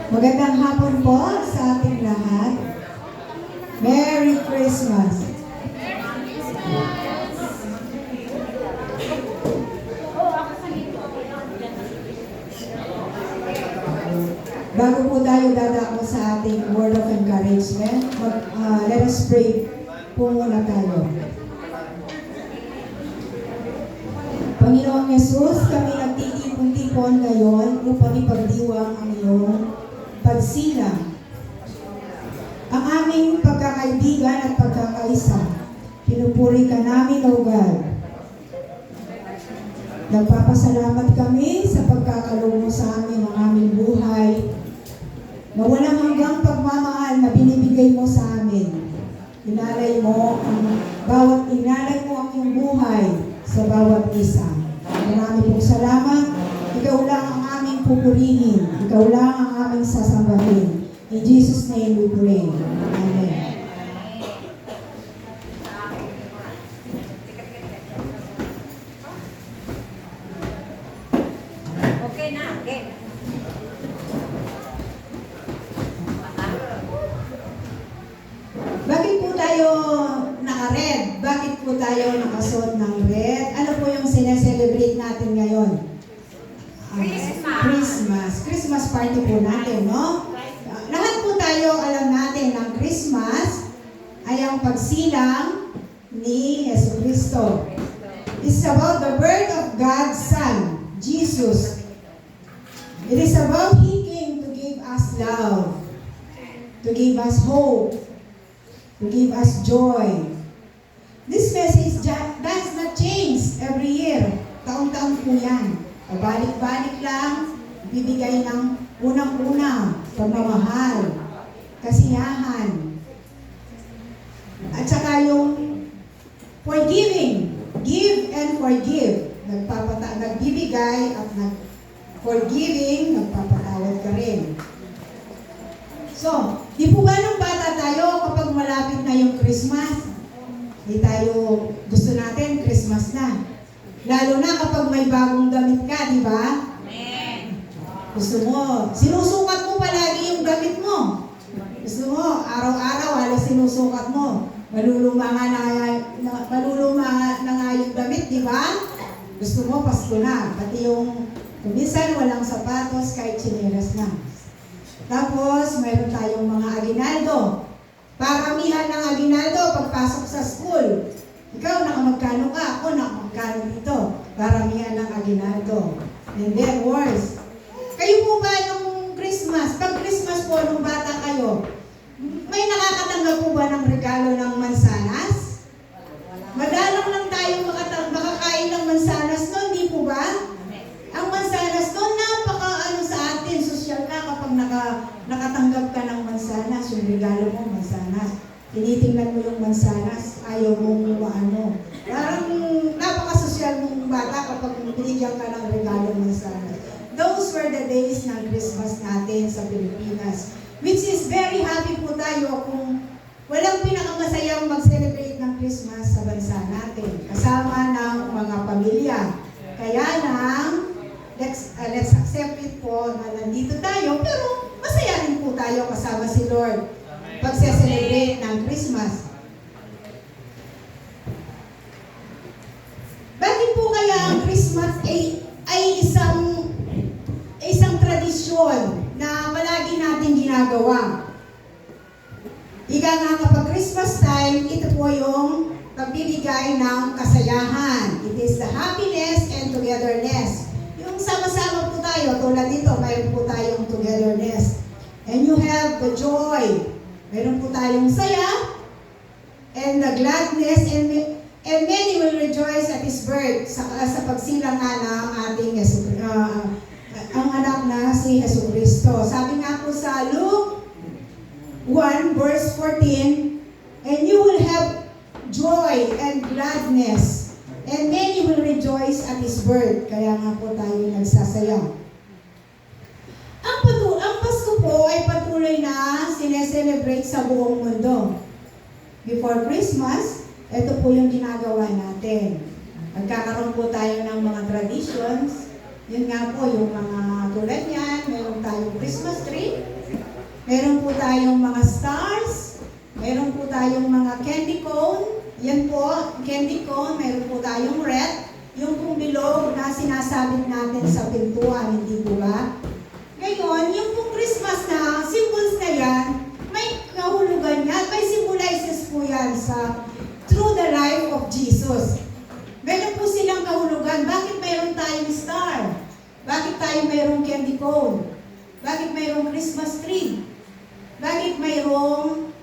Magandang hapon po sa ating lahat. Merry Christmas! Bago po tayo dadako sa ating word of encouragement, let us pray po muna tayo. Panginoong Yesus, kami nagtitipon-tipon ngayon upang ipagdiwang ang iyong pagsilang. Ang aming pagkakaibigan at pagkakaisa, pinupuri ka namin, O God. Nagpapasalamat kami sa pagkakaloob mo sa amin ng aming buhay, na walang hanggang pagmamahal na binibigay mo sa amin. Inalay mo ang iyong buhay sa bawat isa. Maraming pong salamat. Ikaw lang ang aming pupurihin. Ikaw lang ang aming sasambahin. In Jesus' name we pray. Amen. Okay na, okay. Bakit po tayo naka-red? Bakit po tayo nakasuot ng red? Ano po yung sineselebrate natin ngayon? Christmas. Christmas party po natin, no? Lahat po tayo alam natin ang Christmas ay ang pagsilang ni Jesucristo. It's about the birth of God's Son, Jesus. It is about He came to give us love, to give us hope, to give us joy. This message does not change every year. Taon-taon po yan. Pabalik-balik lang, bibigay ng unang-una, pagmamahal, kasiyahan, at saka yung forgiving, give and forgive. Nagbibigay at forgiving, nagpapatawad ka rin. So, di po ba nung bata tayo kapag malapit na yung Christmas, di tayo gusto natin Christmas na. Lalo na kapag may bagong damit ka, di ba? Gusto mo, sinusukat mo palagi yung damit mo. Gusto mo, araw-araw, halos sinusukat mo. Maluluma na nga yung damit, di ba? Gusto mo, Pasko na. Pati yung, minsan walang sapatos, kahit tsinelas na. Tapos, mayroon tayong mga aginaldo. Paramihan ng aginaldo pagpasok sa school. Ikaw, nakamagkano ka? Ako, nakamagkano dito. Paramihan ng aginaldo. And then, worse. Kayo po ba nung Christmas, pag Christmas po, nung bata kayo, may nakakatanggap po ba ng regalo ng mansanas? Madalang lang tayo makakain ng mansanas noon, di po ba? Ang mansanas noon, napaka sa atin, social na kapag nakatanggap ka ng mansanas, yung regalo mo, mansanas. Tinitingnan mo yung mansanas, ayaw mong ano. Parang napaka-social mong bata kapag binigyan ka ng regalo ng mansanas. Those were the days ng Christmas natin sa Pilipinas. Which is very happy po tayo kung walang pinakamasayang mag-celebrate ng Christmas sa bansa natin. Kasama ng mga pamilya. Kaya lang, let's accept it po na nandito tayo, pero masaya rin po tayo kasama si Lord pag-celebrate ng Christmas. Bakit po kaya ang Christmas ay isang tradisyon na palagi natin ginagawa? Ika nga kapag Christmas time, ito po yung pagbibigay ng kasayahan. It is the happiness and togetherness. Yung sama-sama po tayo, tulad dito, mayroon po tayong togetherness. And you have the joy. Mayroon po tayong saya and the gladness, and many will rejoice at His birth sa pagsilang nga ng ating ang anak na si Jesucristo. Sabi nga po sa Luke 1 verse 14, and you will have joy and gladness, and many will rejoice at His birth. Kaya nga po tayo nagsasaya. Ang Pasko po ay patuloy na sineselebrate sa buong mundo. Before Christmas, ito po yung ginagawa natin. Magkakaroon po tayo ng mga traditions Yun nga po, yung mga tulad yan, meron tayong Christmas tree, meron po tayong mga stars, meron po tayong mga candy cone, yan po, candy cone, meron po tayong red, yung pong bilog na sinasabit natin sa pintuan, hindi po ba? Ngayon, yung pong Christmas na symbols na yan, may kahulugan yan, may symbolizes po yan sa through the life of Jesus. Meron po silang kahulugan. Bakit mayroon tayong star? Bakit tayo mayroong candy cone? Bakit mayroong Christmas tree? Bakit mayroong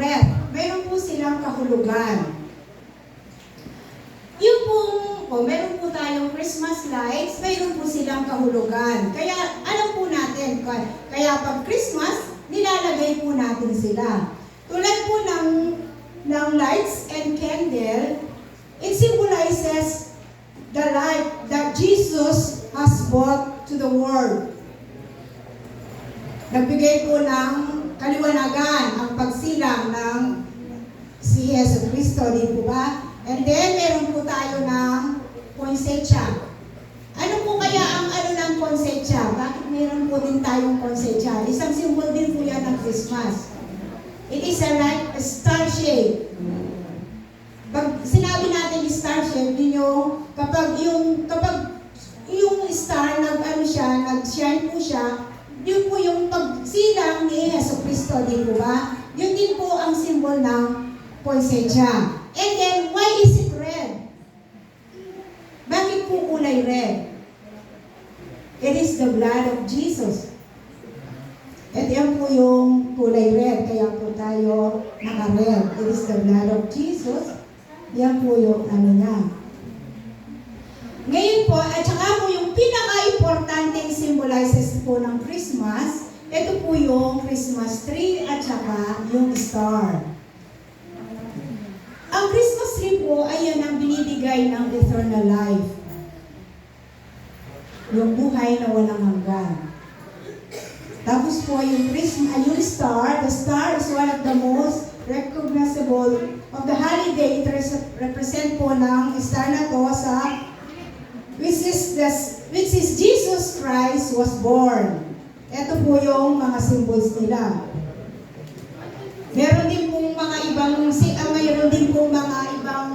red? Mayroon po silang kahulugan. Yung pong, meron po tayong Christmas lights, mayroon po silang kahulugan. Kaya alam po natin, kaya pag Christmas, nilalagay po natin sila. Tulad po ng lights and candle, it symbolizes the light that Jesus has brought to the world. Nagbigay po ng kaliwanagan ang pagsilang ng si Yesu Cristo, di po ba? And then, meron po tayo ng poinsettia. Ano po kaya ang ng poinsettia? Bakit meron po din tayong poinsettia? Isang symbol din po yan ng Christmas. It is like a star shape. Pag sinabi natin star shape, kapag yung star nag-shine po siya, yun po yung pagsilang ni Yesu Cristo, di po ba? Yun din po ang symbol ng poinsettia. And then, why is it red? Bakit po kulay red? It is the blood of Jesus. At yan po yung kulay red, kaya po tayo naka-red. It is the blood of Jesus. Yan po yung niya. Ngayon po, at saka po yung pinaka-importanting symbolizes po ng Christmas, ito po yung Christmas tree at saka yung star. Ang Christmas tree po ay yan ang binibigay ng eternal life. Yung buhay na walang hanggan. Tapos po yung yung star, the star is one of the most recognizable of the holiday. It represent po ng star na to sa which is Jesus Christ was born. Ito po yung mga symbols nila. Meron din pong mga ibang meron din pong mga ibang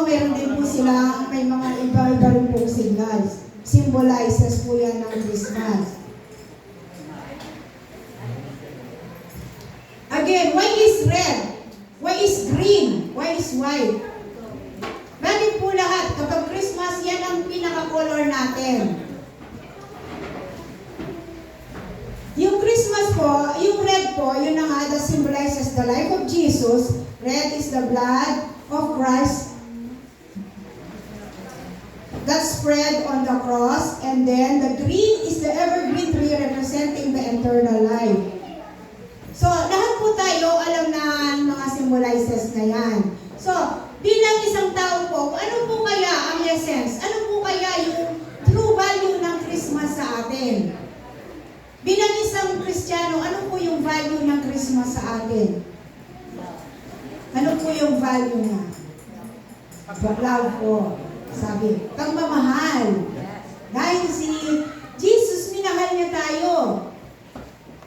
meron din po silang may mga iba-iba rin pong signals. Symbolizes po yan ng Christmas. Again, why is red? Why is green? Why is white? Bakit po lahat? Kapag Christmas, yan ang pinaka-color natin. Yung Christmas po, yung red po, yun na nga, that symbolizes the life of Jesus. Red is the blood of Christ that spread on the cross. And then the green is the evergreen tree representing the eternal life. So, lahat po tayo alam na mga symbolizes na yan. So, bilang isang tao po, ano po kaya ang essence? Ano po kaya yung true value ng Christmas sa atin? Bilang isang Kristiyano, ano po yung value ng Christmas sa atin? Ano po yung value niya? Love po. Sabi, pagmamahal. Dahil si Jesus, minahal niya tayo.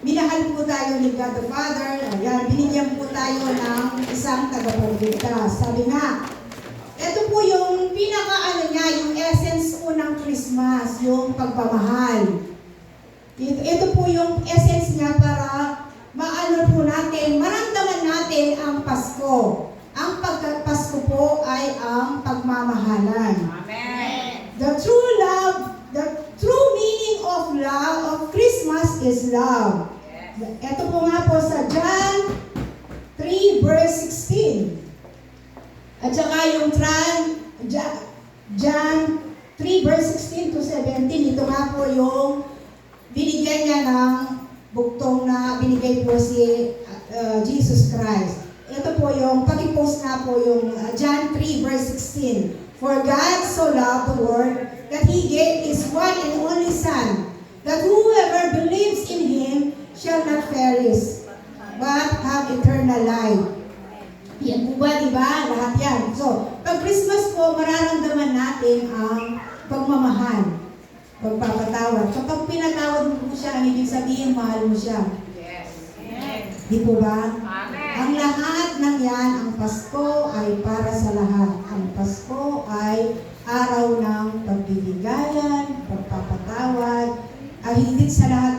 Minahal po tayo ni God the Father. Ayan, binigyan po tayo ng isang tagapagligtas. Sabi nga, ito po yung niya, yung essence po ng Christmas, yung pagmamahal. Ito po yung essence niya para maramdaman natin ang Pasko. Ang pagpasko po ay ang pagmamahalan. Amen. The true meaning of love, of Christmas is love. Yes. Ito po nga po sa John 3 verse 16. At saka yung John 3 verse 16 to 17, ito nga po yung binigyan niya ng buktong na binigay po si Jesus Christ. Ito po yung, pag-post na po yung John 3 verse 16. For God so loved the world that He gave His one and only Son, that whoever believes in Him shall not perish, but have eternal life. Yan po ba, diba? Lahat yan. So, pag Christmas po, mararamdaman natin ang pagmamahal. pagpapatawad. Kapag pinatawad mo po siya, ang ibig sabihin, mahal mo siya. Yes. Di po ba? Amen. Ang lahat ng yan, ang Pasko ay para sa lahat. Ang Pasko ay araw ng pagbibigayan, pagpapatawad, ay higit sa lahat